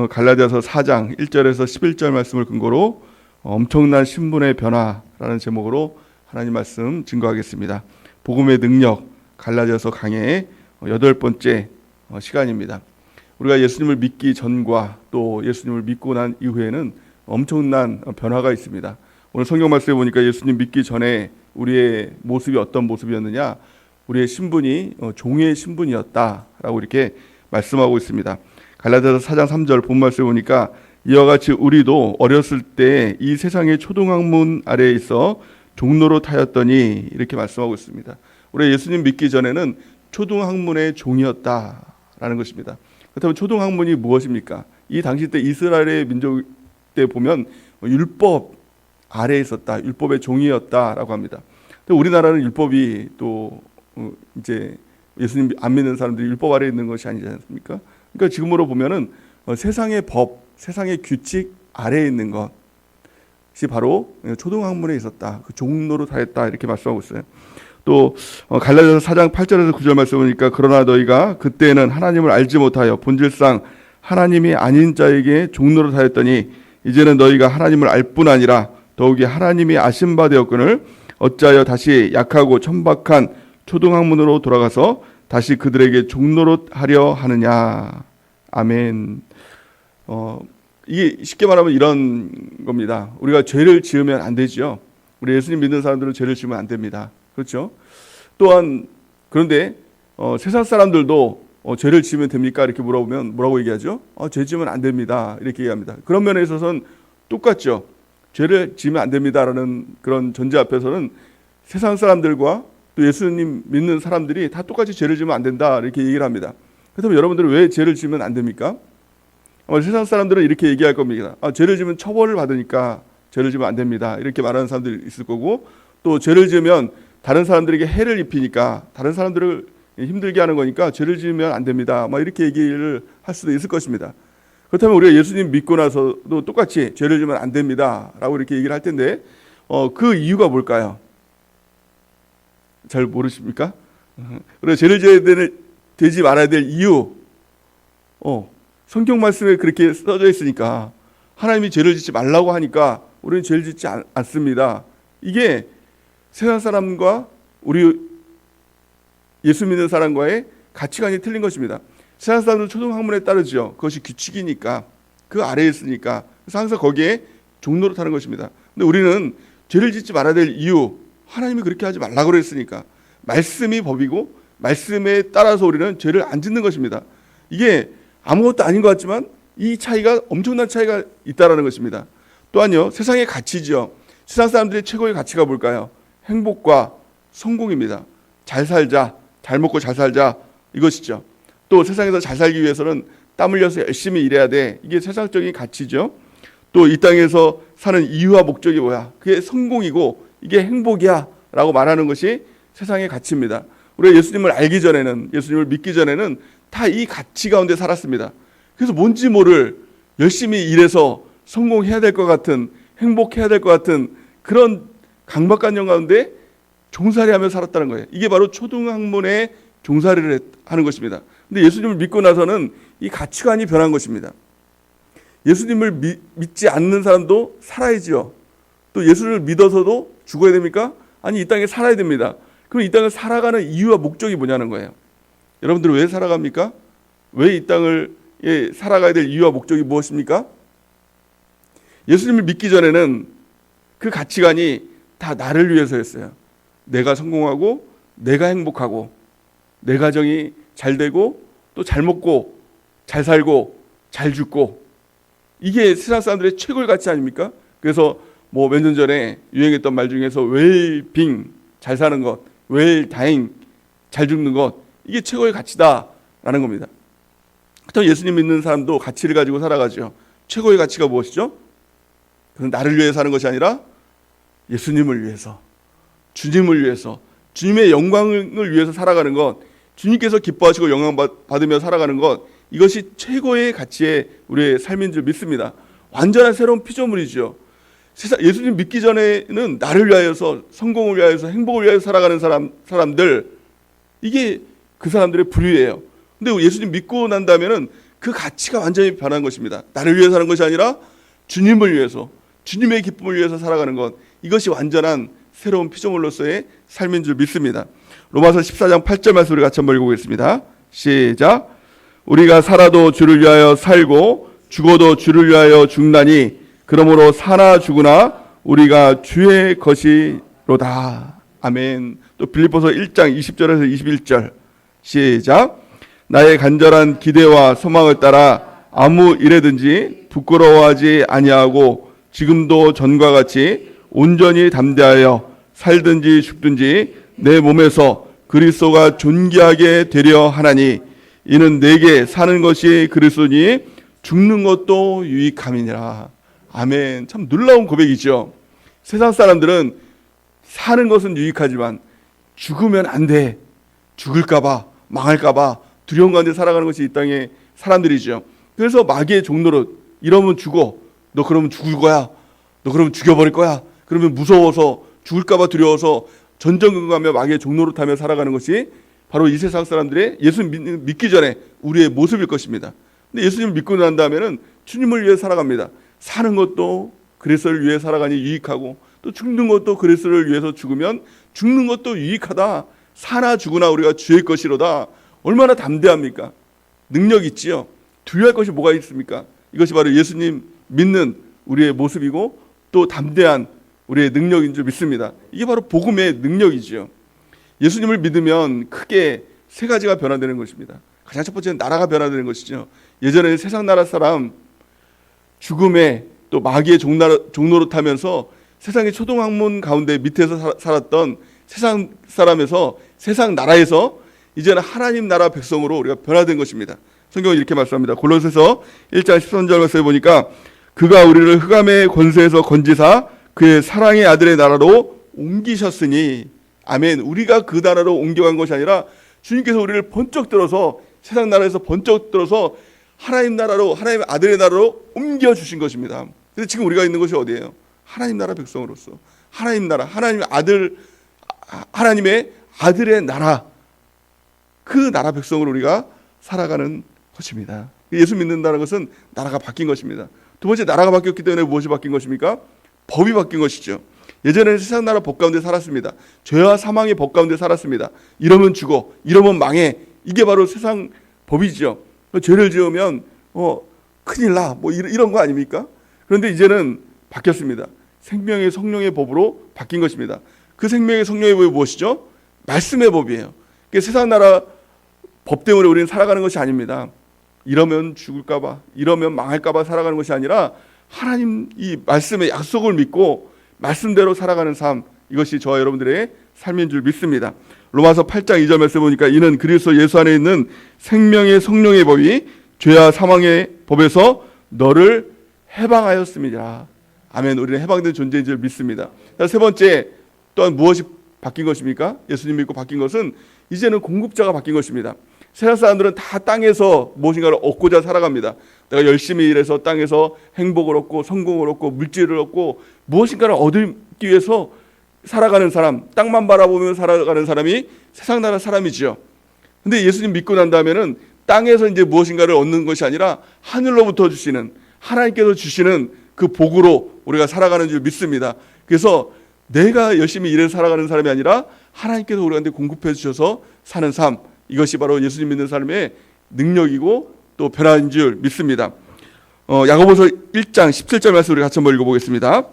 갈라디아서 4장 1절에서 11절 말씀을 근거로 엄청난 신분의 변화라는 제목으로 하나님 말씀 증거하겠습니다. 복음의 능력 갈라디아서 강해의 8번째 시간입니다. 우리가 예수님을 믿기 전과 또 예수님을 믿고 난 이후에는 엄청난 변화가 있습니다. 오늘 성경 말씀에 보니까 예수님 믿기 전에 우리의 모습이 어떤 모습이었느냐, 우리의 신분이 종의 신분이었다라고 이렇게 말씀하고 있습니다. 갈라디아서 4장 3절 본 말씀에 보니까 이와 같이 우리도 어렸을 때 이 세상의 초등학문 아래에 있어 종노릇하였더니 이렇게 말씀하고 있습니다. 우리 예수님 믿기 전에는 초등학문의 종이었다라는 것입니다. 그렇다면 초등학문이 무엇입니까? 이 당시 때 이스라엘의 민족 때 보면 율법 아래에 있었다, 율법의 종이었다라고 합니다. 우리나라는 율법이 또 이제 예수님 안 믿는 사람들이 율법 아래에 있는 것이 아니지 않습니까? 그러니까 지금으로 보면은 세상의 법, 세상의 규칙 아래에 있는 것이 바로 초등학문에 있었다, 그 종노릇하였다 이렇게 말씀하고 있어요. 또 갈라디아서 4장 8절에서 9절 말씀 보니까 그러나 너희가 그때는 하나님을 알지 못하여 본질상 하나님이 아닌 자에게 종노릇하였더니 이제는 너희가 하나님을 알 뿐 아니라 더욱이 하나님이 아신 바 되었거늘 어찌하여 다시 약하고 천박한 초등학문으로 돌아가서 다시 그들에게 종노릇하려 하느냐. 아멘. 이게 쉽게 말하면 이런 겁니다. 우리가 죄를 지으면 안 되죠. 우리 예수님 믿는 사람들은 죄를 지으면 안 됩니다. 그렇죠? 또한 그런데 세상 사람들도 죄를 지으면 됩니까? 이렇게 물어보면 뭐라고 얘기하죠? 죄 지으면 안 됩니다. 이렇게 얘기합니다. 그런 면에 있어서는 똑같죠. 죄를 지으면 안 됩니다라는 그런 전제 앞에서는 세상 사람들과 또 예수님 믿는 사람들이 다 똑같이 죄를 지으면 안 된다 이렇게 얘기를 합니다. 그렇다면 여러분들은 왜 죄를 지으면 안 됩니까? 세상 사람들은 이렇게 얘기할 겁니다. 죄를 지으면 처벌을 받으니까 죄를 지으면 안 됩니다. 이렇게 말하는 사람들이 있을 거고, 또 죄를 지으면 다른 사람들에게 해를 입히니까 다른 사람들을 힘들게 하는 거니까 죄를 지으면 안 됩니다. 이렇게 얘기를 할 수도 있을 것입니다. 그렇다면 우리가 예수님 믿고 나서도 똑같이 죄를 지으면 안 됩니다 라고 이렇게 얘기를 할 텐데 그 이유가 뭘까요? 잘 모르십니까? 우리가 죄를 지어야 되지 말아야 될 이유, 성경 말씀에 그렇게 써져 있으니까, 하나님이 죄를 짓지 말라고 하니까 우리는 죄를 짓지 않습니다. 이게 세상 사람과 우리 예수 믿는 사람과의 가치관이 틀린 것입니다. 세상 사람들은 초등학문에 따르죠. 그것이 규칙이니까, 그 아래에 있으니까. 그래서 항상 거기에 종노릇하는 것입니다. 근데 우리는 죄를 짓지 말아야 될 이유, 하나님이 그렇게 하지 말라고 그랬으니까, 말씀이 법이고 말씀에 따라서 우리는 죄를 안 짓는 것입니다. 이게 아무것도 아닌 것 같지만 이 차이가, 엄청난 차이가 있다는 것입니다. 또한요, 세상의 가치죠. 세상 사람들의 최고의 가치가 뭘까요? 행복과 성공입니다. 잘 살자, 잘 먹고 잘 살자, 이것이죠. 또 세상에서 잘 살기 위해서는 땀 흘려서 열심히 일해야 돼. 이게 세상적인 가치죠. 또 이 땅에서 사는 이유와 목적이 뭐야? 그게 성공이고 이게 행복이야 라고 말하는 것이 세상의 가치입니다. 우리가 예수님을 알기 전에는, 예수님을 믿기 전에는 다 이 가치 가운데 살았습니다. 그래서 뭔지 모를 열심히 일해서 성공해야 될 것 같은, 행복해야 될 것 같은 그런 강박관념 가운데 종살이하며 살았다는 거예요. 이게 바로 초등학문의 종살이를 하는 것입니다. 근데 예수님을 믿고 나서는 이 가치관이 변한 것입니다. 예수님을 믿지 않는 사람도 살아야죠. 또 예수를 믿어서도 죽어야 됩니까? 아니, 이 땅에 살아야 됩니다. 그럼 이 땅을 살아가는 이유와 목적이 뭐냐는 거예요. 여러분들은 왜 살아갑니까? 왜 이 땅을 살아가야 될 이유와 목적이 무엇입니까? 예수님을 믿기 전에는 그 가치관이 다 나를 위해서였어요. 내가 성공하고, 내가 행복하고, 내 가정이 잘 되고, 또 잘 먹고, 잘 살고, 잘 죽고, 이게 세상 사람들의 최고의 가치 아닙니까? 그래서 몇 년 전에 유행했던 말 중에서 웰빙, 잘 사는 것, 웰다잉, 잘 죽는 것, 이게 최고의 가치다라는 겁니다. 그렇다면 예수님 믿는 사람도 가치를 가지고 살아가죠. 최고의 가치가 무엇이죠? 그건 나를 위해 사는 것이 아니라 예수님을 위해서, 주님을 위해서, 주님의 영광을 위해서 살아가는 것, 주님께서 기뻐하시고 영광 받으며 살아가는 것, 이것이 최고의 가치의 우리의 삶인 줄 믿습니다. 완전한 새로운 피조물이죠. 예수님 믿기 전에는 나를 위하여서, 성공을 위하여서, 행복을 위하여서 살아가는 사람들, 이게 그 사람들의 부류예요. 근데 예수님 믿고 난다면은 그 가치가 완전히 변한 것입니다. 나를 위해 사는 것이 아니라 주님을 위해서, 주님의 기쁨을 위해서 살아가는 것, 이것이 완전한 새로운 피조물로서의 삶인 줄 믿습니다. 로마서 14장 8절 말씀 우리 같이 한번 읽어보겠습니다. 시작. 우리가 살아도 주를 위하여 살고 죽어도 주를 위하여 죽나니 그러므로 사나 죽으나 우리가 주의 것이로다. 아멘. 또 빌립보서 1장 20절에서 21절 시작. 나의 간절한 기대와 소망을 따라 아무 일에든지 부끄러워하지 아니하고 지금도 전과 같이 온전히 담대하여 살든지 죽든지 내 몸에서 그리스도가 존귀하게 되려 하나니 이는 내게 사는 것이 그리스도니 죽는 것도 유익함이니라. 아멘. 참 놀라운 고백이죠. 세상 사람들은 사는 것은 유익하지만 죽으면 안 돼, 죽을까봐, 망할까봐 두려운 가운데 살아가는 것이 이 땅의 사람들이죠. 그래서 마귀의 종노릇, 이러면 죽어, 너 그러면 죽을 거야, 너 그러면 죽여버릴 거야, 그러면 무서워서 죽을까봐 두려워서 전전긍긍하며 마귀의 종노릇하며 살아가는 것이 바로 이 세상 사람들의 예수 믿기 전에 우리의 모습일 것입니다. 근데 예수님을 믿고 난 다음에는 주님을 위해 살아갑니다. 사는 것도 그리스도를 위해 살아가니 유익하고 또 죽는 것도 그리스도를 위해서 죽으면 죽는 것도 유익하다. 사나 죽으나 우리가 주의 것이로다. 얼마나 담대합니까? 능력 있지요. 두려워할 것이 뭐가 있습니까? 이것이 바로 예수님 믿는 우리의 모습이고 또 담대한 우리의 능력인 줄 믿습니다. 이게 바로 복음의 능력이지요. 예수님을 믿으면 크게 세 가지가 변화되는 것입니다. 가장 첫 번째는 나라가 변화되는 것이죠. 예전에 세상 나라 사람 죽음에 또 마귀의 종노릇하면서 세상의 초동학문 가운데 밑에서 살았던 세상 사람에서 세상 나라에서 이제는 하나님 나라 백성으로 우리가 변화된 것입니다. 성경은 이렇게 말씀합니다. 골로새서 1장 13절 말씀에 보니까 그가 우리를 흑암의 권세에서 건지사 그의 사랑의 아들의 나라로 옮기셨으니 아멘. 우리가 그 나라로 옮겨간 것이 아니라 주님께서 우리를 번쩍 들어서 세상 나라에서 번쩍 들어서 하나님 나라로, 하나님의 아들의 나라로 옮겨주신 것입니다. 그래서 지금 우리가 있는 것이 어디예요? 하나님 나라 백성으로서 하나님 나라, 하나님의 아들의 나라, 그 나라 백성으로 우리가 살아가는 것입니다. 예수 믿는다는 것은 나라가 바뀐 것입니다. 두 번째, 나라가 바뀌었기 때문에 무엇이 바뀐 것입니까? 법이 바뀐 것이죠. 예전에는 세상 나라 법 가운데 살았습니다. 죄와 사망의 법 가운데 살았습니다. 이러면 죽어, 이러면 망해. 이게 바로 세상 법이죠. 죄를 지으면 큰일 나, 뭐 이런 거 아닙니까? 그런데 이제는 바뀌었습니다. 생명의 성령의 법으로 바뀐 것입니다. 그 생명의 성령의 법이 무엇이죠? 말씀의 법이에요. 세상 나라 법 때문에 우리는 살아가는 것이 아닙니다. 이러면 죽을까봐, 이러면 망할까봐 살아가는 것이 아니라 하나님 이 말씀의 약속을 믿고 말씀대로 살아가는 삶, 이것이 저와 여러분들의 삶인 줄 믿습니다. 로마서 8장 2절 말씀 보니까 이는 그리스도 예수 안에 있는 생명의 성령의 법이 죄와 사망의 법에서 너를 해방하였습니다. 아멘. 우리는 해방된 존재인 줄 믿습니다. 세 번째, 또한 무엇이 바뀐 것입니까? 예수님 믿고 바뀐 것은 이제는 공급자가 바뀐 것입니다. 세상 사람들은 다 땅에서 무엇인가를 얻고자 살아갑니다. 내가 열심히 일해서 땅에서 행복을 얻고 성공을 얻고 물질을 얻고 무엇인가를 얻기 위해서 살아가는 사람, 땅만 바라보며 살아가는 사람이 세상 나라 사람이지요. 근데 예수님 믿고 난 다음에는 땅에서 이제 무엇인가를 얻는 것이 아니라 하늘로부터 주시는, 하나님께서 주시는 그 복으로 우리가 살아가는 줄 믿습니다. 그래서 내가 열심히 일해서 살아가는 사람이 아니라 하나님께서 우리한테 공급해 주셔서 사는 삶, 이것이 바로 예수님 믿는 삶의 능력이고 또 변화인 줄 믿습니다. 야고보서 1장 17절 말씀 우리 같이 한번 읽어보겠습니다.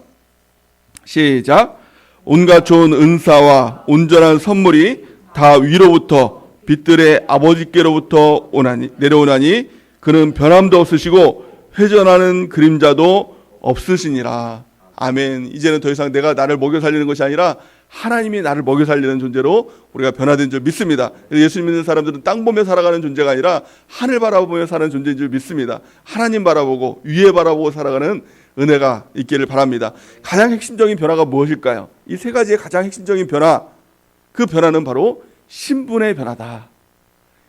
시작. 온갖 좋은 은사와 온전한 선물이 다 위로부터 빛들의 아버지께로부터 내려오나니 그는 변함도 없으시고 회전하는 그림자도 없으시니라. 아멘. 이제는 더 이상 내가 나를 먹여 살리는 것이 아니라 하나님이 나를 먹여 살리는 존재로 우리가 변화된 줄 믿습니다. 예수 믿는 사람들은 땅 보며 살아가는 존재가 아니라 하늘 바라보며 사는 존재인 줄 믿습니다. 하나님 바라보고 위에 바라보고 살아가는 은혜가 있기를 바랍니다. 가장 핵심적인 변화가 무엇일까요? 이 세 가지의 가장 핵심적인 변화, 그 변화는 바로 신분의 변화다.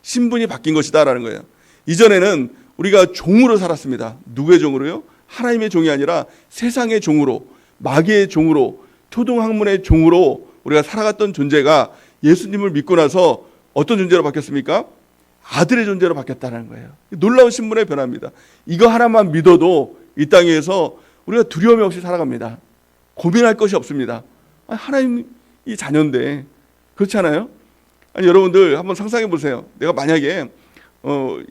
신분이 바뀐 것이다라는 거예요. 이전에는 우리가 종으로 살았습니다. 누구의 종으로요? 하나님의 종이 아니라 세상의 종으로, 마귀의 종으로, 초동학문의 종으로 우리가 살아갔던 존재가 예수님을 믿고 나서 어떤 존재로 바뀌었습니까? 아들의 존재로 바뀌었다는 거예요. 놀라운 신분의 변화입니다. 이거 하나만 믿어도 이 땅에서 우리가 두려움이 없이 살아갑니다. 고민할 것이 없습니다. 하나님이 자녀인데 그렇지 않아요? 아니 여러분들 한번 상상해 보세요. 내가 만약에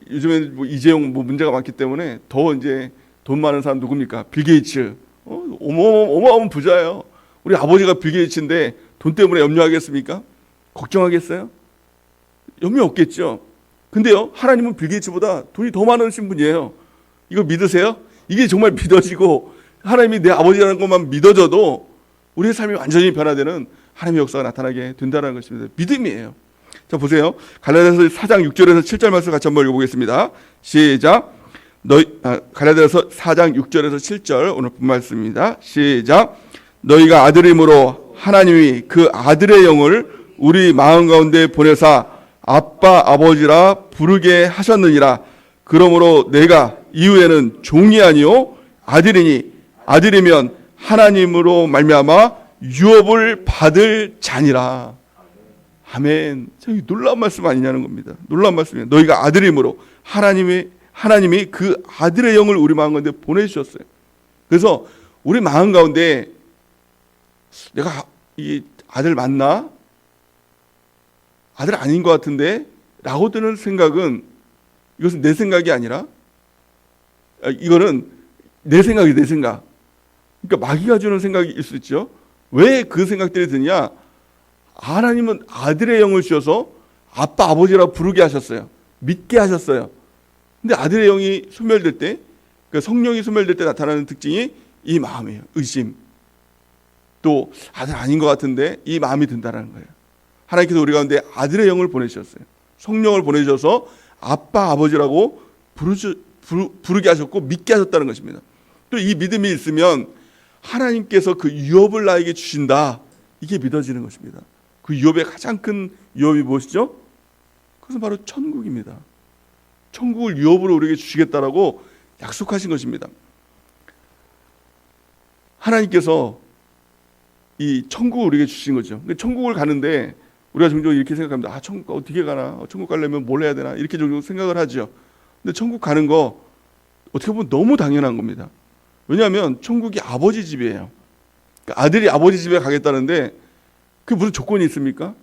요즘에 뭐 이재용 뭐 문제가 많기 때문에 더 이제 돈 많은 사람 누굽니까? 빌 게이츠. 어마어마한 부자예요. 우리 아버지가 빌 게이츠인데 돈 때문에 염려하겠습니까? 걱정하겠어요? 염려 없겠죠. 근데요, 하나님은 빌 게이츠보다 돈이 더 많으신 분이에요. 이거 믿으세요? 이게 정말 믿어지고 하나님이 내 아버지라는 것만 믿어져도 우리의 삶이 완전히 변화되는 하나님의 역사가 나타나게 된다는 것입니다. 믿음이에요. 자, 보세요. 갈라디아서 4장 6절에서 7절 말씀 같이 한번 읽어보겠습니다. 시작. 갈라디아서 4장 6절에서 7절 오늘 본 말씀입니다. 시작. 너희가 아들임으로 하나님이 그 아들의 영을 우리 마음 가운데 보내사 아빠 아버지라 부르게 하셨느니라. 그러므로 내가 이후에는 종이 아니요 아들이니 아들이면 하나님으로 말미암아 유업을 받을 자니라. 아멘. 이 놀라운 말씀 아니냐는 겁니다. 놀라운 말씀이에요. 너희가 아들임으로 하나님이 그 아들의 영을 우리 마음 가운데 보내주셨어요. 그래서 우리 마음 가운데 내가 이 아들 맞나? 아들 아닌 것 같은데? 라고 드는 생각은 이것은 내 생각이 아니라 이거는 내 생각이 내 생각. 그러니까 마귀가 주는 생각일 수 있죠. 왜 그 생각들이 드냐? 하나님은 아들의 영을 주셔서 아빠 아버지라 부르게 하셨어요. 믿게 하셨어요. 근데 아들의 영이 소멸될 때, 그러니까 성령이 소멸될 때 나타나는 특징이 이 마음이에요. 의심. 또 아들 아닌 것 같은데 이 마음이 든다는 거예요. 하나님께서 우리 가운데 아들의 영을 보내주셨어요. 성령을 보내주셔서 아빠 아버지라고 부르게 하셨고 믿게 하셨다는 것입니다. 또 이 믿음이 있으면 하나님께서 그 유업을 나에게 주신다. 이게 믿어지는 것입니다. 그 유업의 가장 큰 유업이 무엇이죠? 그것은 바로 천국입니다. 천국을 유업으로 우리에게 주시겠다라고 약속하신 것입니다. 하나님께서 이 천국을 우리에게 주신 거죠. 천국을 가는데 우리가 종종 이렇게 생각합니다. 천국 어떻게 가나? 천국 가려면 뭘 해야 되나? 이렇게 종종 생각을 하죠. 근데 천국 가는 거 어떻게 보면 너무 당연한 겁니다. 왜냐하면 천국이 아버지 집이에요. 그러니까 아들이 아버지 집에 가겠다는데 그게 무슨 조건이 있습니까?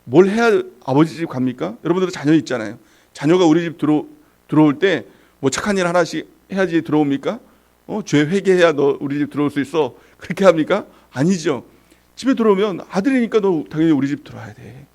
뭘 해야 아버지 집 갑니까? 여러분들은 자녀 있잖아요. 자녀가 우리 집 들어올 때 뭐 착한 일 하나씩 해야지 들어옵니까? 죄 회개해야 너 우리 집 들어올 수 있어. 그렇게 합니까? 아니죠. 집에 들어오면 아들이니까 너 당연히 우리 집 들어와야 돼.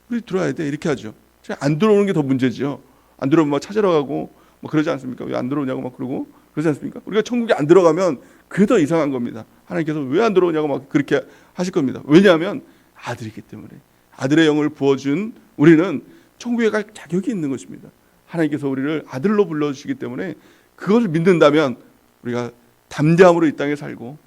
우리 집 들어와야 돼. 이렇게 하죠. 안 들어오는 게 더 문제죠. 안 들어오면 막 찾으러 가고 뭐 그러지 않습니까? 왜 안 들어오냐고 막 그러고 그러지 않습니까? 우리가 천국에 안 들어가면 그게 더 이상한 겁니다. 하나님께서 왜 안 들어오냐고 막 그렇게 하실 겁니다. 왜냐하면 아들이기 때문에. 아들의 영을 부어준 우리는 천국에 갈 자격이 있는 것입니다. 하나님께서 우리를 아들로 불러주시기 때문에 그것을 믿는다면 우리가 담대함으로 이 땅에 살고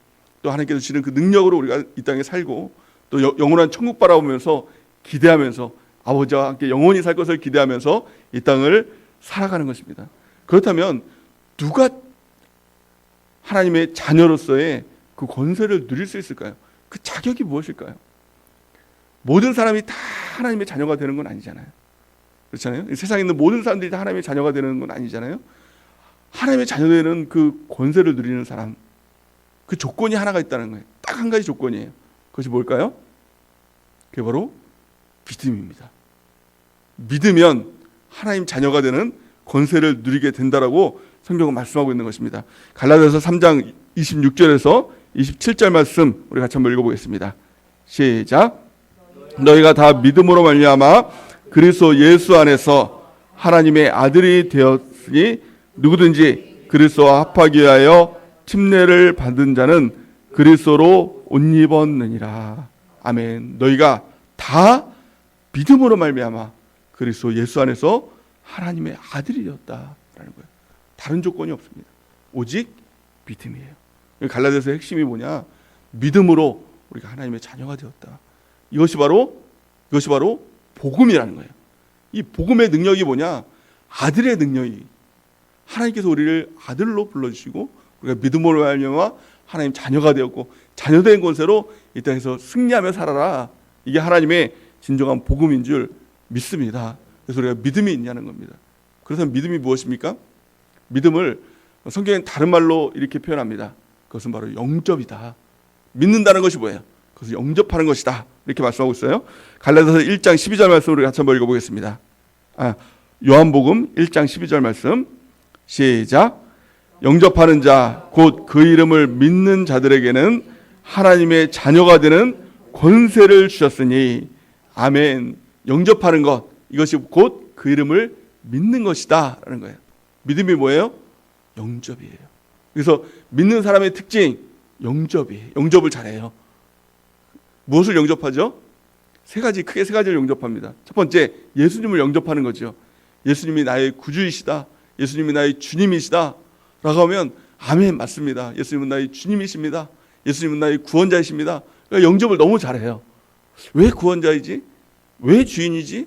또 하나님께서 주시는 그 능력으로 우리가 이 땅에 살고 또 영원한 천국 바라보면서 기대하면서 아버지와 함께 영원히 살 것을 기대하면서 이 땅을 살아가는 것입니다. 그렇다면 누가 하나님의 자녀로서의 그 권세를 누릴 수 있을까요? 그 자격이 무엇일까요? 모든 사람이 다 하나님의 자녀가 되는 건 아니잖아요. 그렇잖아요. 세상에 있는 모든 사람들이 다 하나님의 자녀가 되는 건 아니잖아요. 하나님의 자녀 되는 그 권세를 누리는 사람, 그 조건이 하나가 있다는 거예요. 딱 한 가지 조건이에요. 그것이 뭘까요? 그게 바로 믿음입니다. 믿으면 하나님 자녀가 되는 권세를 누리게 된다라고 성경은 말씀하고 있는 것입니다. 갈라디아서 3장 26절에서 27절 말씀 우리 같이 한번 읽어보겠습니다. 시작. 너희가 다 믿음으로 말미암아 그리스도 예수 안에서 하나님의 아들이 되었으니 누구든지 그리스도와 합하기 위하여 침례를 받은 자는 그리스도로 옷 입었느니라. 아멘. 너희가 다 믿음으로 말미암아 그리스도 예수 안에서 하나님의 아들이 되었다라는 거예요. 다른 조건이 없습니다. 오직 믿음이에요. 갈라디아서의 핵심이 뭐냐? 믿음으로 우리가 하나님의 자녀가 되었다. 이것이 바로 복음이라는 거예요. 이 복음의 능력이 뭐냐? 아들의 능력이. 하나님께서 우리를 아들로 불러주시고 우리가 믿음으로 말미암아 하나님 자녀가 되었고 자녀된 권세로 이 땅에서 승리하며 살아라. 이게 하나님의 진정한 복음인 줄 믿습니다. 그래서 우리가 믿음이 있냐는 겁니다. 그래서 믿음이 무엇입니까? 믿음을 성경엔 다른 말로 이렇게 표현합니다. 그것은 바로 영접이다. 믿는다는 것이 뭐예요? 그것을 영접하는 것이다. 이렇게 말씀하고 있어요. 갈라디아서 1장 12절 말씀을 같이 한번 읽어보겠습니다. 요한복음 1장 12절 말씀 시작. 영접하는 자 곧 그 이름을 믿는 자들에게는 하나님의 자녀가 되는 권세를 주셨으니 아멘. 영접하는 것, 이것이 곧 그 이름을 믿는 것이다 라는 거예요. 믿음이 뭐예요? 영접이에요. 그래서 믿는 사람의 특징, 영접이에요. 영접을 잘해요. 무엇을 영접하죠? 크게 세 가지를 영접합니다. 첫 번째, 예수님을 영접하는 거죠. 예수님이 나의 구주이시다, 예수님이 나의 주님이시다 라고 하면 아멘, 맞습니다. 예수님은 나의 주님이십니다. 예수님은 나의 구원자이십니다. 그러니까 영접을 너무 잘해요. 왜 구원자이지? 왜 주인이지?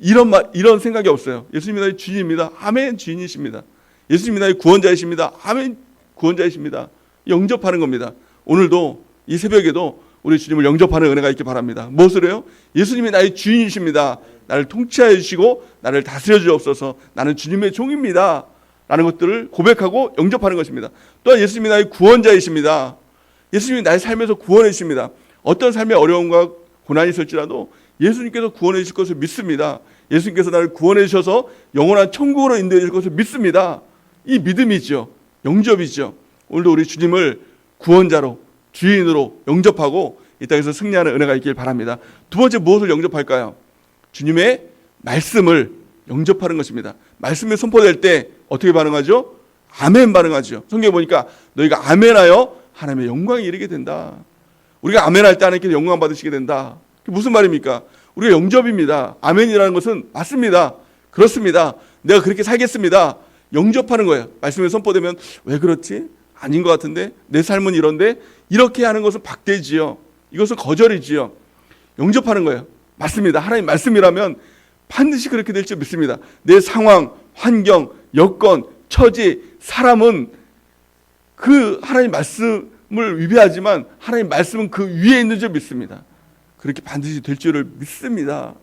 이런 생각이 없어요. 예수님이 나의 주인입니다. 아멘, 주인이십니다. 예수님이 나의 구원자이십니다. 아멘, 구원자이십니다. 영접하는 겁니다. 오늘도 이 새벽에도 우리 주님을 영접하는 은혜가 있기 바랍니다. 무엇을 해요? 예수님이 나의 주인이십니다. 나를 통치하여 주시고 나를 다스려 주옵소서. 나는 주님의 종입니다 라는 것들을 고백하고 영접하는 것입니다. 또한 예수님이 나의 구원자이십니다. 예수님이 나의 삶에서 구원해 주십니다. 어떤 삶의 어려움과 고난이 있을지라도 예수님께서 구원해 주실 것을 믿습니다. 예수님께서 나를 구원해 주셔서 영원한 천국으로 인도해 주실 것을 믿습니다. 이 믿음이죠. 영접이죠. 오늘도 우리 주님을 구원자로, 주인으로 영접하고 이 땅에서 승리하는 은혜가 있길 바랍니다. 두 번째, 무엇을 영접할까요? 주님의 말씀을 영접하는 것입니다. 말씀이 선포될 때 어떻게 반응하죠? 아멘 반응하죠. 성경에 보니까 너희가 아멘하여 하나님의 영광에 이르게 된다. 우리가 아멘할 때 하나님께서 영광 받으시게 된다. 그게 무슨 말입니까? 우리가 영접입니다. 아멘이라는 것은 맞습니다. 그렇습니다. 내가 그렇게 살겠습니다. 영접하는 거예요. 말씀이 선포되면 왜 그렇지? 아닌 것 같은데? 내 삶은 이런데? 이렇게 하는 것은 박대지요. 이것은 거절이지요. 영접하는 거예요. 맞습니다. 하나님 말씀이라면 반드시 그렇게 될 줄 믿습니다. 내 상황, 환경, 여건, 처지, 사람은 그 하나님 말씀을 위배하지만 하나님 말씀은 그 위에 있는 줄 믿습니다. 그렇게 반드시 될 줄을 믿습니다.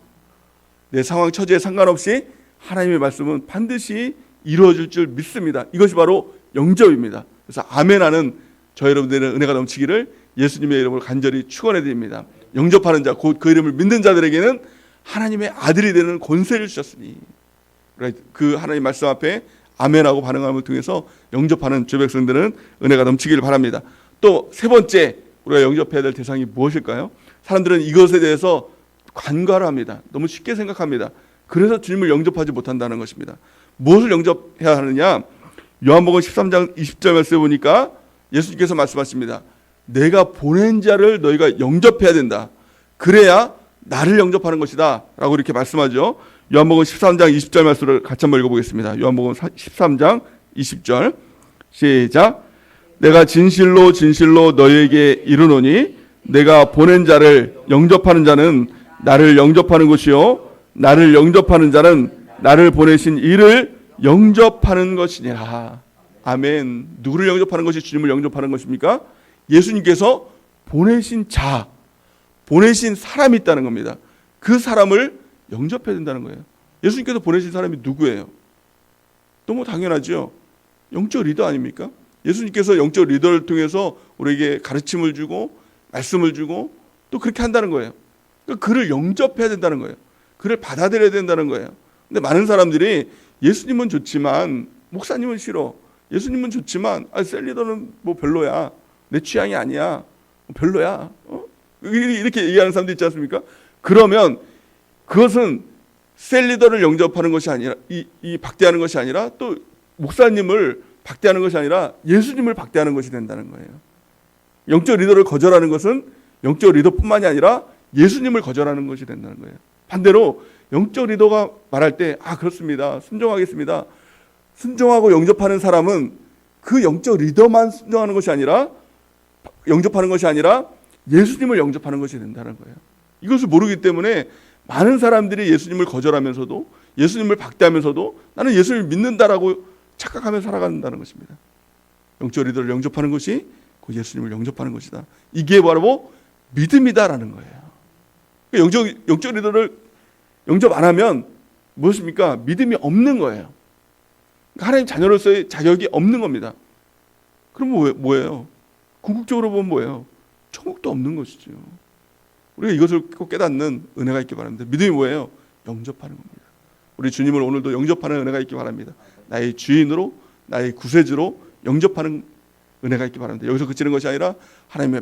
내 상황, 처지에 상관없이 하나님의 말씀은 반드시 이루어질 줄 믿습니다. 이것이 바로 영접입니다. 그래서 아멘하는 저 여러분들의 은혜가 넘치기를 예수님의 이름으로 간절히 축원해 드립니다. 영접하는 자, 곧 그 이름을 믿는 자들에게는 하나님의 아들이 되는 권세를 주셨으니, 그 하나님 말씀 앞에 아멘하고 반응함을 통해서 영접하는 주 백성들은 은혜가 넘치기를 바랍니다. 또 세 번째, 우리가 영접해야 될 대상이 무엇일까요? 사람들은 이것에 대해서 간과를 합니다. 너무 쉽게 생각합니다. 그래서 주님을 영접하지 못한다는 것입니다. 무엇을 영접해야 하느냐? 요한복음 13장 20절 말씀에 보니까 예수님께서 말씀하십니다. 내가 보낸 자를 너희가 영접해야 된다. 그래야 나를 영접하는 것이다 라고 이렇게 말씀하죠. 요한복음 13장 20절 말씀을 같이 한번 읽어보겠습니다. 요한복음 13장 20절 시작. 내가 진실로 진실로 너희에게 이르노니 내가 보낸 자를 영접하는 자는 나를 영접하는 것이요 나를 영접하는 자는 나를 보내신 이를 영접하는 것이니라. 아멘. 누구를 영접하는 것이 주님을 영접하는 것입니까? 예수님께서 보내신 자, 보내신 사람이 있다는 겁니다. 그 사람을 영접해야 된다는 거예요. 예수님께서 보내신 사람이 누구예요? 너무 당연하죠. 영적 리더 아닙니까? 예수님께서 영적 리더를 통해서 우리에게 가르침을 주고 말씀을 주고 또 그렇게 한다는 거예요. 그러니까 그를 영접해야 된다는 거예요. 그를 받아들여야 된다는 거예요. 근데 많은 사람들이 예수님은 좋지만 목사님은 싫어. 예수님은 좋지만 셀리더는 뭐 별로야. 내 취향이 아니야. 별로야. 이렇게 얘기하는 사람도 있지 않습니까? 그러면 그것은 셀리더를 영접하는 것이 아니라 이 박대하는 것이 아니라 또 목사님을 박대하는 것이 아니라 예수님을 박대하는 것이 된다는 거예요. 영적 리더를 거절하는 것은 영적 리더뿐만이 아니라 예수님을 거절하는 것이 된다는 거예요. 반대로 영적 리더가 말할 때 그렇습니다. 순종하겠습니다. 순종하고 영접하는 사람은 그 영적 리더만 순종하는 것이 아니라 영접하는 것이 아니라 예수님을 영접하는 것이 된다는 거예요. 이것을 모르기 때문에 많은 사람들이 예수님을 거절하면서도 예수님을 박대하면서도 나는 예수님을 믿는다라고 착각하며 살아간다는 것입니다. 영적 리더를 영접하는 것이 그 예수님을 영접하는 것이다. 이게 바로 믿음이다라는 거예요. 영적 리더를 영접 안 하면 무엇입니까? 믿음이 없는 거예요. 하나님 자녀로서의 자격이 없는 겁니다. 그럼 뭐예요? 궁극적으로 보면 뭐예요? 천국도 없는 것이죠. 우리가 이것을 꼭 깨닫는 은혜가 있기 바랍니다. 믿음이 뭐예요? 영접하는 겁니다. 우리 주님을 오늘도 영접하는 은혜가 있기 바랍니다. 나의 주인으로, 나의 구세주로 영접하는 은혜가 있기 바랍니다. 여기서 그치는 것이 아니라 하나님의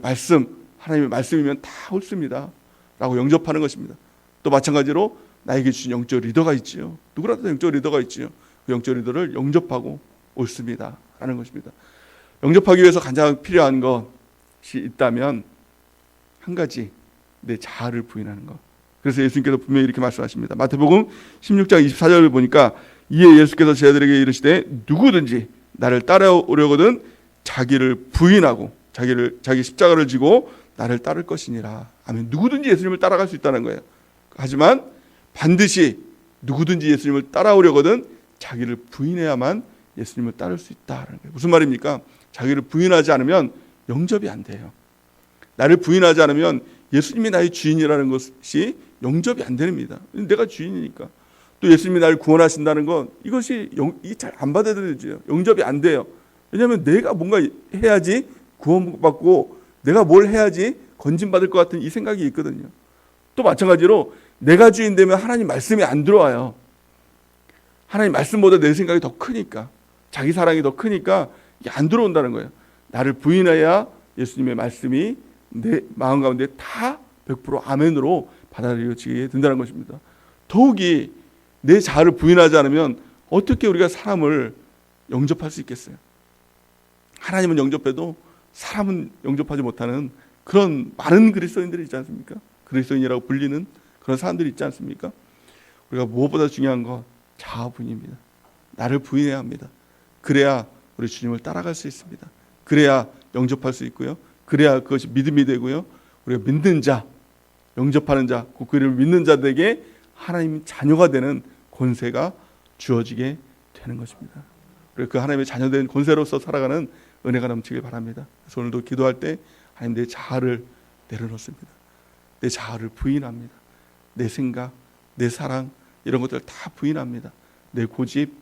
말씀이면 다 옳습니다 라고 영접하는 것입니다. 또 마찬가지로 나에게 주신 영적 리더가 있지요. 누구라도 영적 리더가 있지요. 그 영적 리더를 영접하고 옳습니다 라는 것입니다. 영접하기 위해서 가장 필요한 것이 있다면 한 가지, 내 자아를 부인하는 것. 그래서 예수님께서 분명히 이렇게 말씀하십니다. 마태복음 16장 24절을 보니까 이에 예수께서 제자들에게 이르시되 누구든지 나를 따라오려거든 자기를 부인하고 자기 십자가를 지고 나를 따를 것이니라. 아멘. 누구든지 예수님을 따라갈 수 있다는 거예요. 하지만 반드시 누구든지 예수님을 따라오려거든 자기를 부인해야만 예수님을 따를 수 있다는 거예요. 무슨 말입니까? 자기를 부인하지 않으면 영접이 안 돼요. 나를 부인하지 않으면 예수님이 나의 주인이라는 것이 영접이 안 됩니다. 내가 주인이니까. 또 예수님이 나를 구원하신다는 건 이것이 잘 안 받아들여져요. 영접이 안 돼요. 왜냐하면 내가 뭔가 해야지 구원받고 내가 뭘 해야지 건진받을 것 같은 이 생각이 있거든요. 또 마찬가지로 내가 주인 되면 하나님 말씀이 안 들어와요. 하나님 말씀보다 내 생각이 더 크니까, 자기 사랑이 더 크니까 이게 안 들어온다는 거예요. 나를 부인해야 예수님의 말씀이 내 마음 가운데 다 100% 아멘으로 받아들여지게 된다는 것입니다. 더욱이 내 자아를 부인하지 않으면 어떻게 우리가 사람을 영접할 수 있겠어요? 하나님은 영접해도 사람은 영접하지 못하는 그런 많은 그리스도인들이 있지 않습니까? 그리스도인이라고 불리는 그런 사람들이 있지 않습니까? 우리가 무엇보다 중요한 건 자아 부인입니다. 나를 부인해야 합니다. 그래야 우리 주님을 따라갈 수 있습니다. 그래야 영접할 수 있고요. 그래야 그것이 믿음이 되고요. 우리가 믿는 자, 영접하는 자, 그 이름을 믿는 자들에게 하나님 자녀가 되는 권세가 주어지게 되는 것입니다. 그리고 그 하나님의 자녀된 권세로서 살아가는 은혜가 넘치길 바랍니다. 그래서 오늘도 기도할 때 하나님 내 자아를 내려놓습니다. 내 자아를 부인합니다. 내 생각, 내 사랑 이런 것들 다 부인합니다. 내 고집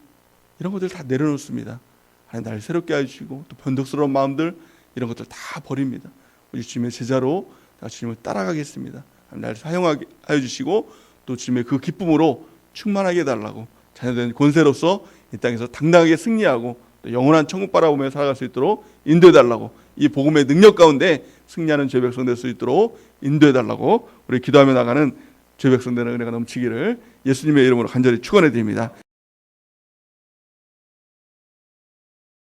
이런 것들 다 내려놓습니다. 하나님 나를 새롭게 해주시고 또 변덕스러운 마음들 이런 것들 다 버립니다. 우리 주님의 제자로 주님을 따라가겠습니다. 나를 사용하게 하여 주시고 또 주님의 그 기쁨으로 충만하게 해달라고 자녀된 권세로서 이 땅에서 당당하게 승리하고 또 영원한 천국 바라보며 살아갈 수 있도록 인도해달라고, 이 복음의 능력 가운데 승리하는 죄 백성 될 수 있도록 인도해달라고 우리 기도하며 나가는 죄 백성 되는 은혜가 넘치기를 예수님의 이름으로 간절히 축원해 드립니다.